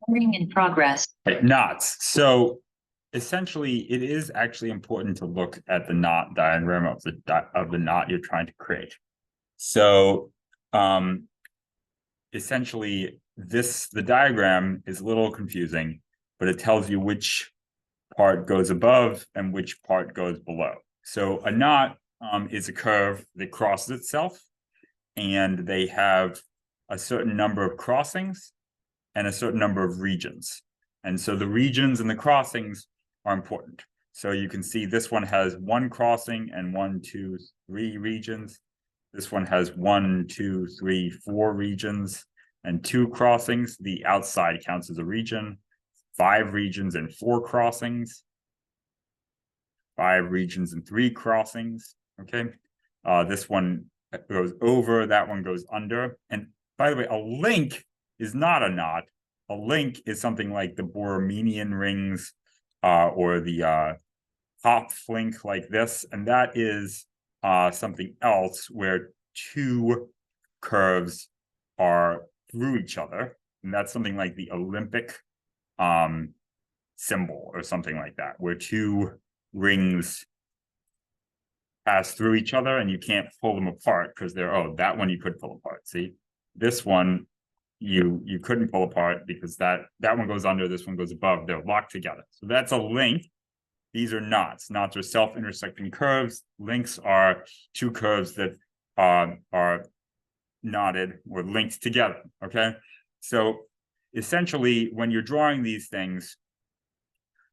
Recording in progress. Right, knots. So essentially, it is actually important to look at the knot diagram of the knot you're trying to create. So essentially, the diagram is a little confusing, but it tells you which part goes above and which part goes below. So a knot is a curve that crosses itself, and they have a certain number of crossings and a certain number of regions. And so the regions and the crossings are important. So you can see this one has one crossing and 1, 2, 3 regions. This one has 1, 2, 3, 4 regions and 2 crossings. The outside counts as a region. 5 regions and 4 crossings. 5 regions and 3 crossings. Okay. This one goes over, that one goes under. And by the way, a link is not a knot. A link is something like the Borromenian rings or the Hopf link like this. And that is something else where 2 curves are through each other. And that's something like the Olympic symbol or something like that, where 2 rings pass through each other and you can't pull them apart because they're, oh, that one you could pull apart. See, this one you couldn't pull apart because that one goes under, this one goes above. They're locked together. So that's a link. These are knots. Knots are self-intersecting curves. Links are 2 curves that are knotted or linked together. Okay, so essentially, when you're drawing these things,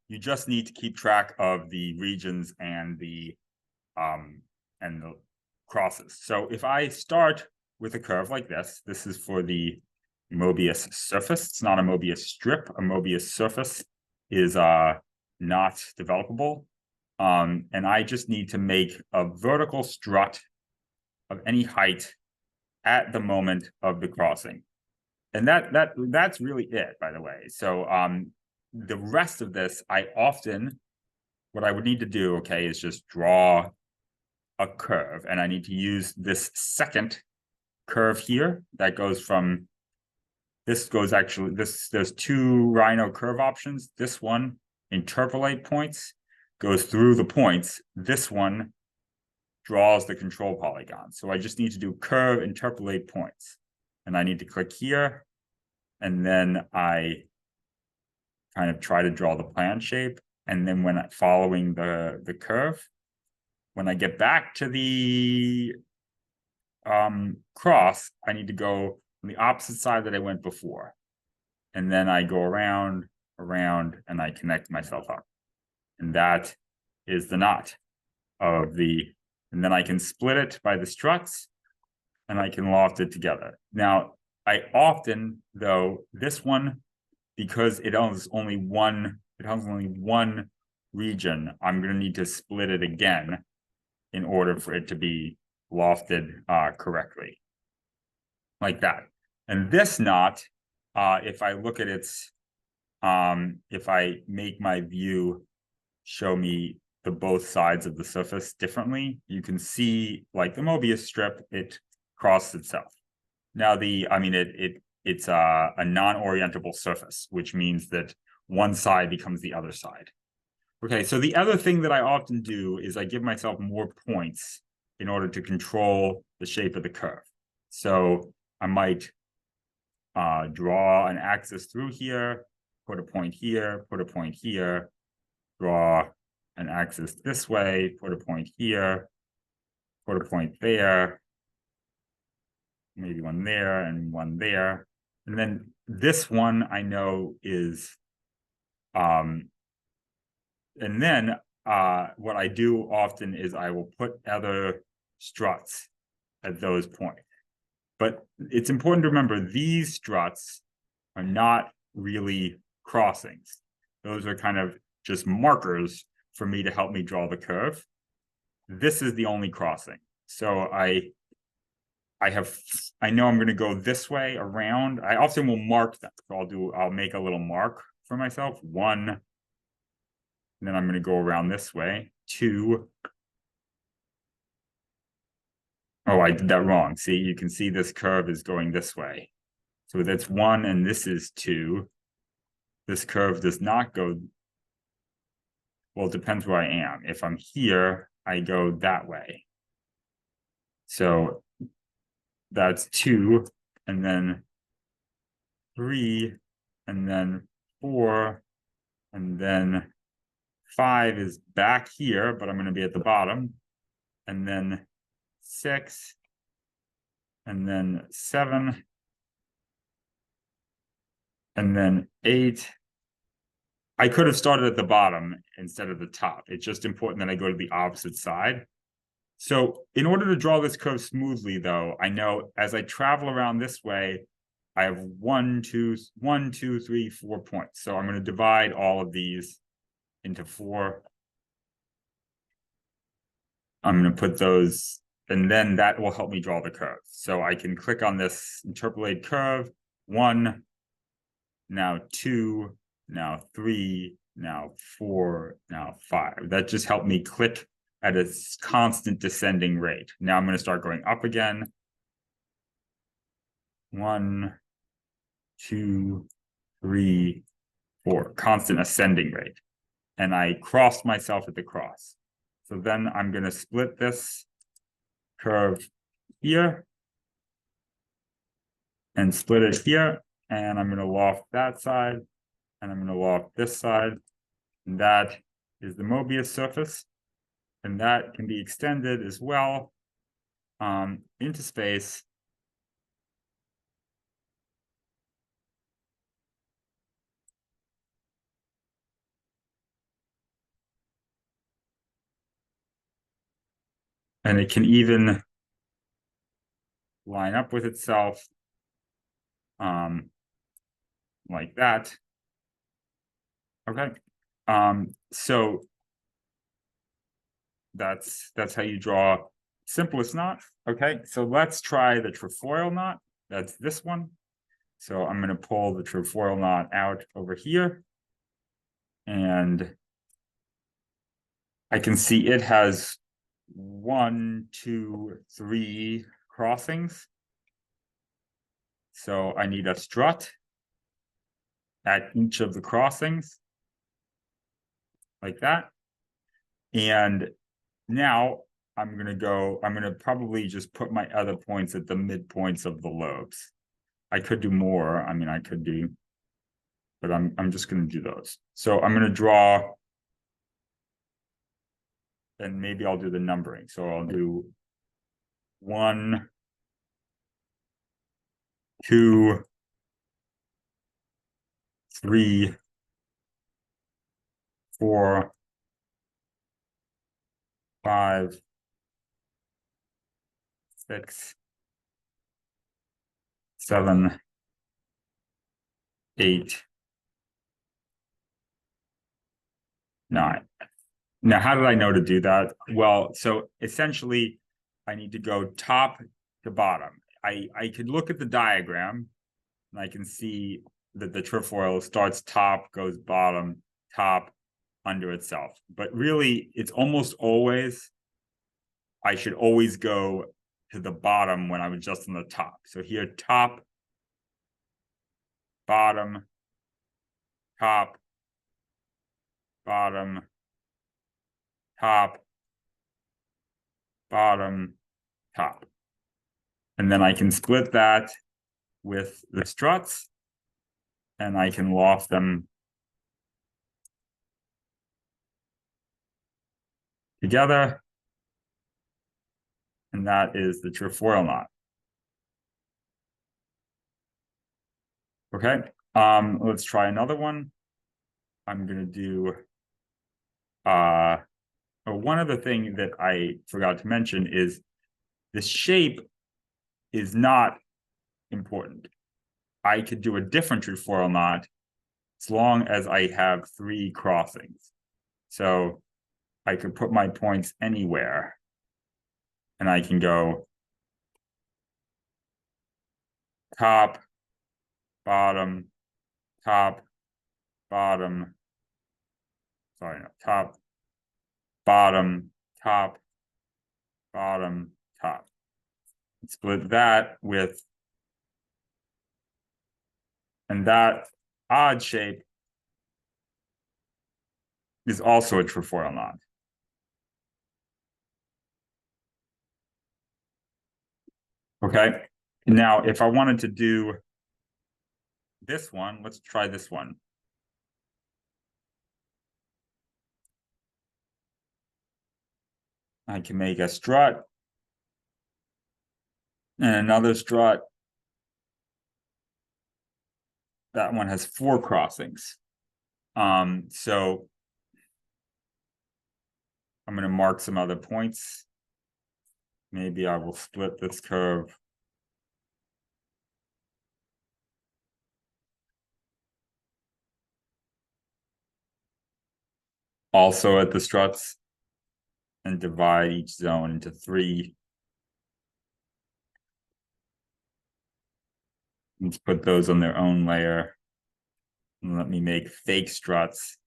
you just need to keep track of the regions and the crosses. So if I start with a curve like this is for the Mobius surface. It's not a Mobius strip. A Mobius surface is not developable. And I just need to make a vertical strut of any height at the moment of the crossing. And that's really it, by the way. So the rest of this, what I would need to do, okay, is just draw a curve. And I need to use this second curve here that goes from, there's 2 Rhino curve options. This one, interpolate points, goes through the points. This one draws the control polygon. So I just need to do curve, interpolate points. And I need to click here. And then I kind of try to draw the plan shape. And then following the curve, when I get back to the cross, I need to go on the opposite side that I went before. And then I go around, and I connect myself up. And that is the knot of and then I can split it by the struts, and I can loft it together. Now, I often, though, this one, because it has only one region, I'm going to need to split it again in order for it to be lofted correctly, like that. And this knot, if I look at its, if I make my view show me the both sides of the surface differently, you can see, like the Mobius strip, it crosses itself. Now, it's a non-orientable surface, which means that one side becomes the other side. Okay, so the other thing that I often do is I give myself more points in order to control the shape of the curve. So I might draw an axis through here, put a point here, put a point here, draw an axis this way, put a point here, put a point there, maybe one there and one there. And then this one I know is, and then what I do often is I will put other struts at those points. But it's important to remember these struts are not really crossings. Those are kind of just markers for me to help me draw the curve. This is the only crossing. So I know I'm going to go this way around. I often will mark that. So I'll make a little mark for myself. 1, and then I'm going to go around this way. 2. Oh, I did that wrong. See, you can see this curve is going this way. So that's 1, and this is 2. this curve does not go, well, it depends where I am. If I'm here, I go that way. So that's 2, and then 3, and then 4, and then 5 is back here, but I'm going to be at the bottom, and then 6, and then 7, and then 8. I could have started at the bottom instead of the top. It's just important that I go to the opposite side. So in order to draw this curve smoothly, though, I know as I travel around this way, I have 1, 2, 3, 4 points. So I'm going to divide all of these into 4. I'm going to put those, and then that will help me draw the curve. So I can click on this interpolate curve, 1, now 2, now 3, now 4, now 5. That just helped me click at a constant descending rate. Now I'm going to start going up again. 1, 2, 3, 4, constant ascending rate. And I crossed myself at the cross. So then I'm going to split this curve here and split it here. And I'm going to loft that side, and I'm going to loft this side. And that is the Mobius surface. And that can be extended as well into space. And it can even line up with itself like that. Okay. So that's how you draw simplest knot. Okay, so let's try the trefoil knot. That's this one. So I'm going to pull the trefoil knot out over here. And I can see it has 1, 2, 3 crossings. So I need a strut at each of the crossings, like that. And now I'm going to probably just put my other points at the midpoints of the lobes. I could do more. I mean, I could do, but I'm just going to do those. So I'm going to draw, and maybe I'll do the numbering. So I'll do 1, 2, 3, 4, 5, 6, 7, 8, 9. Now, how did I know to do that? Well, so essentially, I need to go top to bottom. I could look at the diagram, and I can see that the trefoil starts top, goes bottom, top, under itself. But really, it's almost always, I should always go to the bottom when I was just on the top. So here, top, bottom, top, bottom, top, bottom, top. And then I can split that with the struts, and I can loft them together. And that is the trefoil knot. Okay, let's try another one. I'm going to do one other thing that I forgot to mention is the shape is not important. I could do a different trefoil knot as long as I have 3 crossings. So I could put my points anywhere, and I can go top, bottom, top, bottom, sorry, no, top, bottom, top, bottom, top. Split that with, and that odd shape is also a trefoil knot. Okay, now if I wanted to do this one, let's try this one. I can make a strut and another strut. That one has 4 crossings. So I'm going to mark some other points. Maybe I will split this curve. Also at the struts, and divide each zone into 3. Let's put those on their own layer. And let me make fake struts.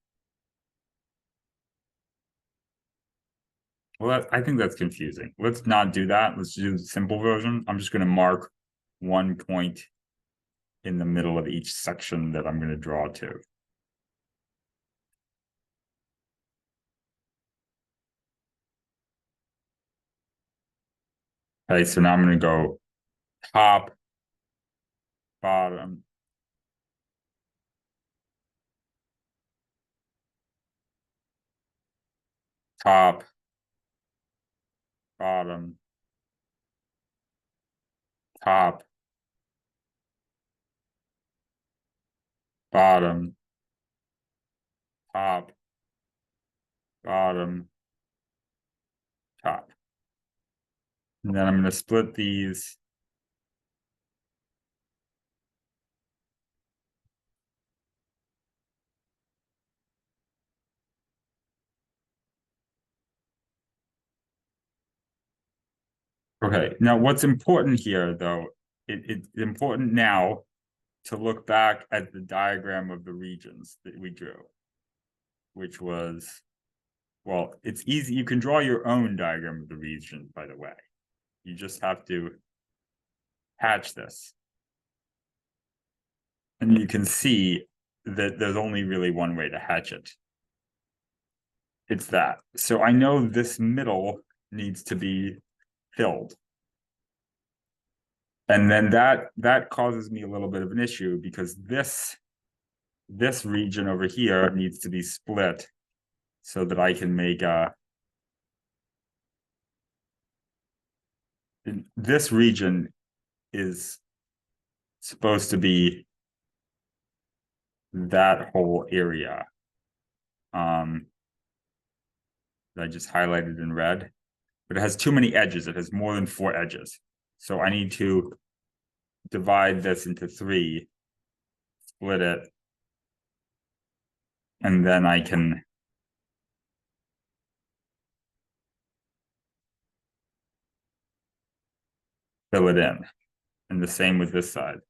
Well, I think that's confusing. Let's not do that. Let's do the simple version. I'm just going to mark 1 point in the middle of each section that I'm going to draw to. Okay, so now I'm going to go top, bottom, top, bottom, top, bottom, top, bottom, top. And then I'm going to split these. Okay, now what's important here, though, it's important now to look back at the diagram of the regions that we drew, which was, well, it's easy. You can draw your own diagram of the region, by the way. You just have to hatch this. And you can see that there's only really one way to hatch it. It's that. So I know this middle needs to be filled. And then that causes me a little bit of an issue because this region over here needs to be split so that I can make this region is supposed to be that whole area that I just highlighted in red, but it has too many edges. It has more than 4 edges. So I need to divide this into 3, split it, and then I can fill it in. And the same with this side.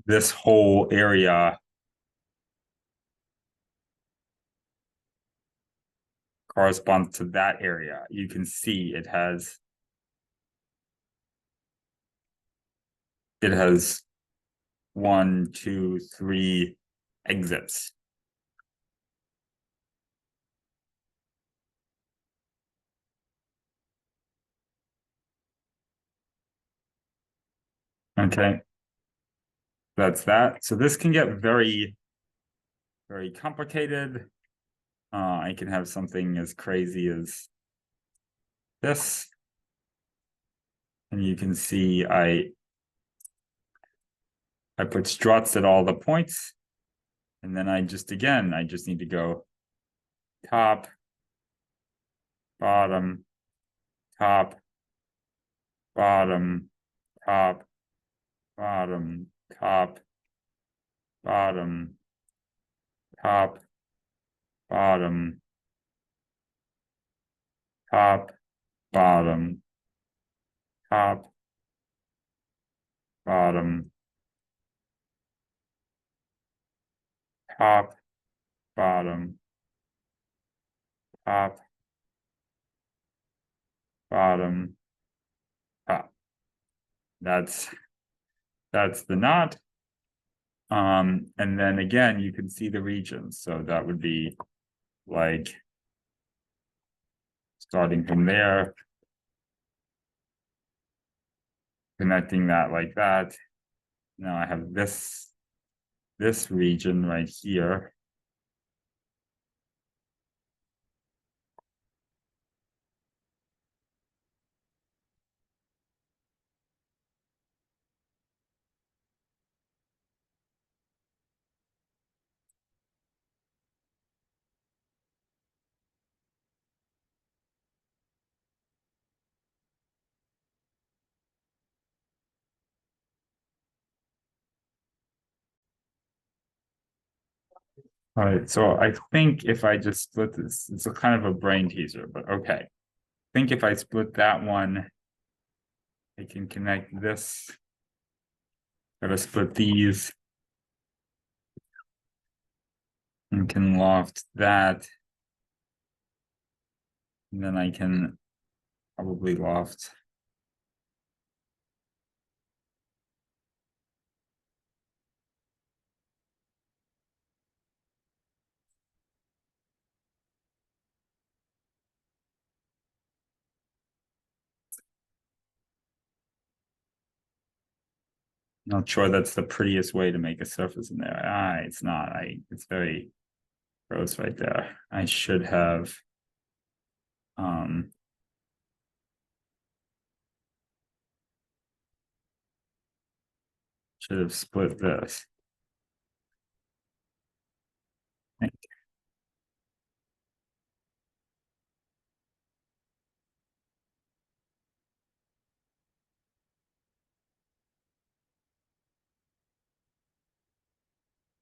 This whole area corresponds to that area. You can see it has 1, 2, 3 exits. Okay, that's that. So this can get very, very complicated. I can have something as crazy as this. And you can see I put struts at all the points. And then I just need to go top, bottom, top, bottom, top, bottom, top, bottom, top, bottom, top, bottom, top, bottom, top, bottom, top, bottom, top. That's the knot. And then again, you can see the regions. So that would be like starting from there, connecting that like that. Now I have this region right here. All right, so I think if I just split this, it's a kind of a brain teaser, but okay. I think if I split that one, I can connect this. Gotta split these. And can loft that. And then I can probably loft. Not sure that's the prettiest way to make a surface in there. It's not. It's very gross right there. I should have split this.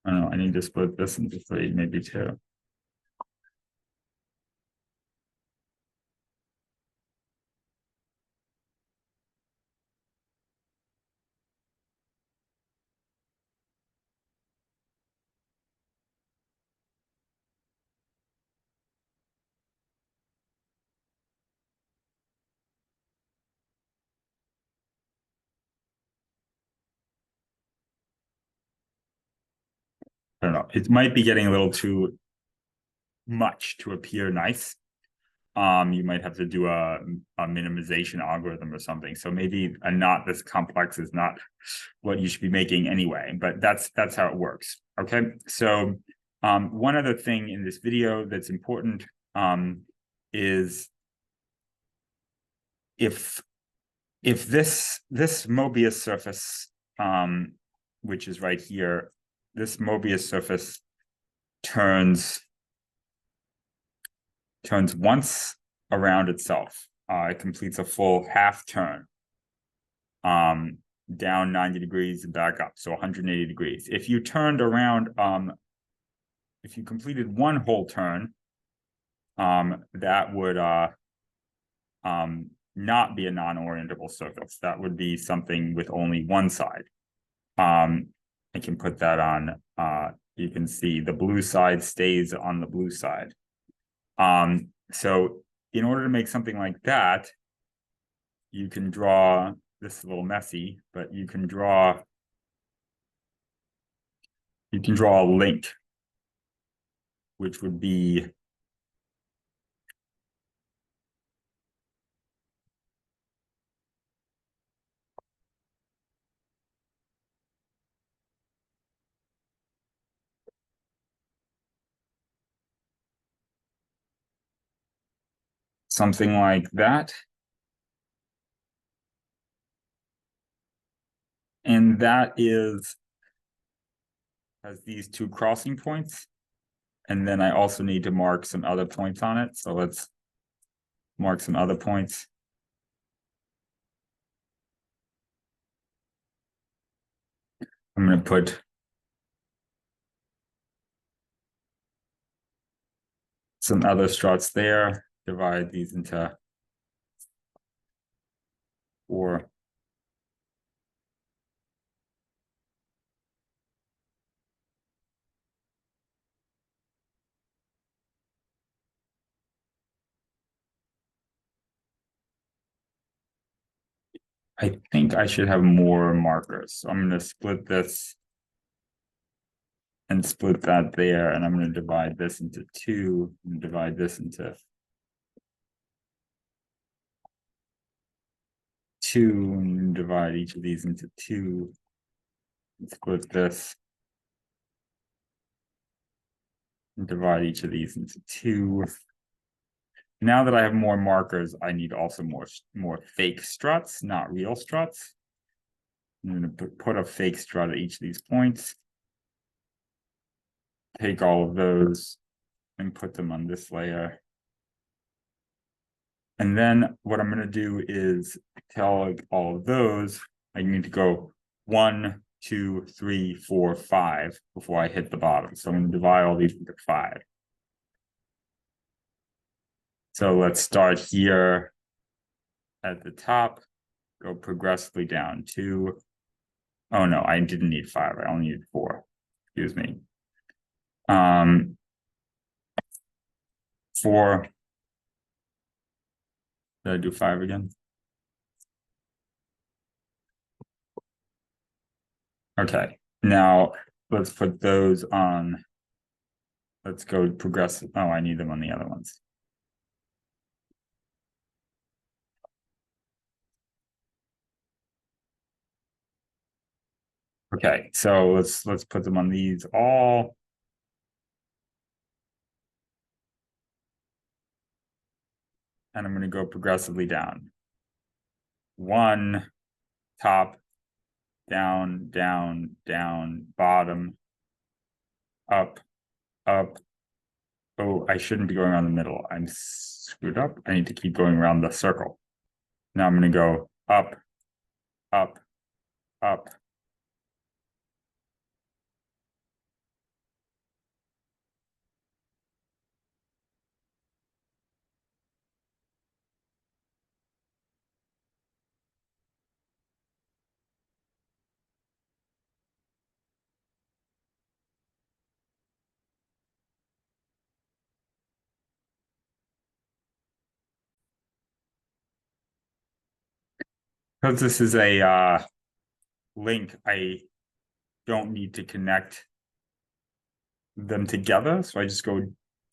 I don't know. I need to split this into 3, maybe 2. I don't know. It might be getting a little too much to appear nice. You might have to do a minimization algorithm or something. So maybe a knot this complex is not what you should be making anyway, but that's how it works. Okay. So one other thing in this video that's important is if this Mobius surface, which is right here, this Mobius surface turns once around itself. It completes a full half turn, down 90 degrees and back up, so 180 degrees. If you turned around, if you completed one whole turn, that would not be a non-orientable surface. That would be something with only one side. I can put that on. You can see the blue side stays on the blue side. So in order to make something like that, you can draw, this is a little messy, but you can draw a link, which would be something like that. And that has these 2 crossing points. And then I also need to mark some other points on it. So let's mark some other points. I'm going to put some other struts there, divide these into 4. I think I should have more markers. So I'm going to split this and split that there, and I'm going to divide this into 2 and divide this into 2 and divide each of these into 2 and split this and divide each of these into 2. Now that I have more markers, I need also more fake struts, not real struts. I'm going to put a fake strut at each of these points. Take all of those and put them on this layer. And then what I'm going to do is tell all of those I need to go 1, 2, 3, 4, 5 before I hit the bottom. So I'm going to divide all these into 5. So let's start here at the top, go progressively down to, oh no, I didn't need 5, I only needed 4. Excuse me. 4. Did I do 5 again? Okay, now let's put those on. Let's go progressive. Oh, I need them on the other ones. Okay, so let's put them on these all. And I'm going to go progressively down. 1, top, down, down, down, bottom, up, up. Oh, I shouldn't be going around the middle. I'm screwed up. I need to keep going around the circle. Now I'm going to go up, up, up. Because this is a link, I don't need to connect them together. So I just go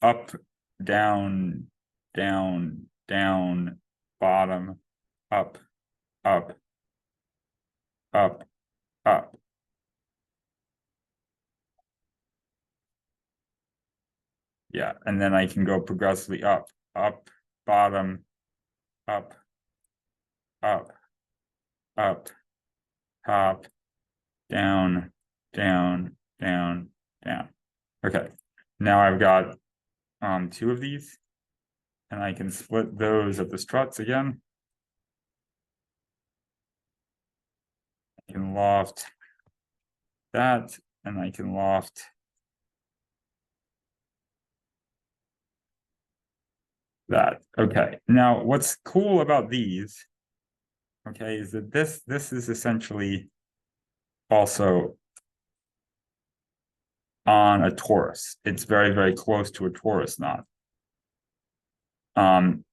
up, down, down, down, bottom, up, up, up, up. Yeah, and then I can go progressively up, up, bottom, up, up, up, top, down, down, down, down. Okay, now I've got 2 of these, and I can split those at the struts again. I can loft that, and I can loft that. Okay, now what's cool about these, okay, is that this is essentially also on a torus. It's very, very close to a torus knot.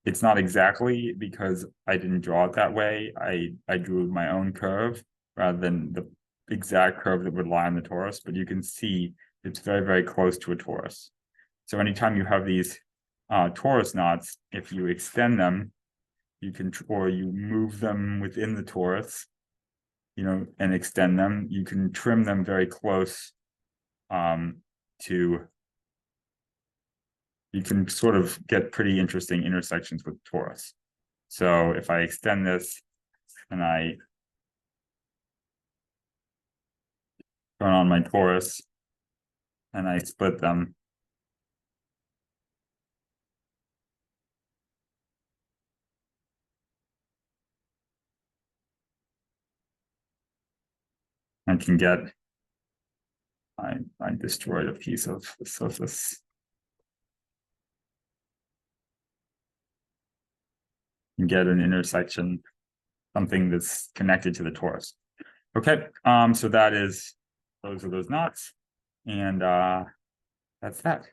It's not exactly because I didn't draw it that way. I drew my own curve rather than the exact curve that would lie on the torus, but you can see it's very, very close to a torus. So anytime you have these torus knots, if you extend them, you can, or you move them within the torus, you know, and extend them, you can trim them very close to, you can sort of get pretty interesting intersections with torus. So if I extend this and I turn on my torus and I split them, I can get, I destroyed a piece of the surface. And get an intersection, something that's connected to the torus. Okay, so that is, those are those knots, and that's that.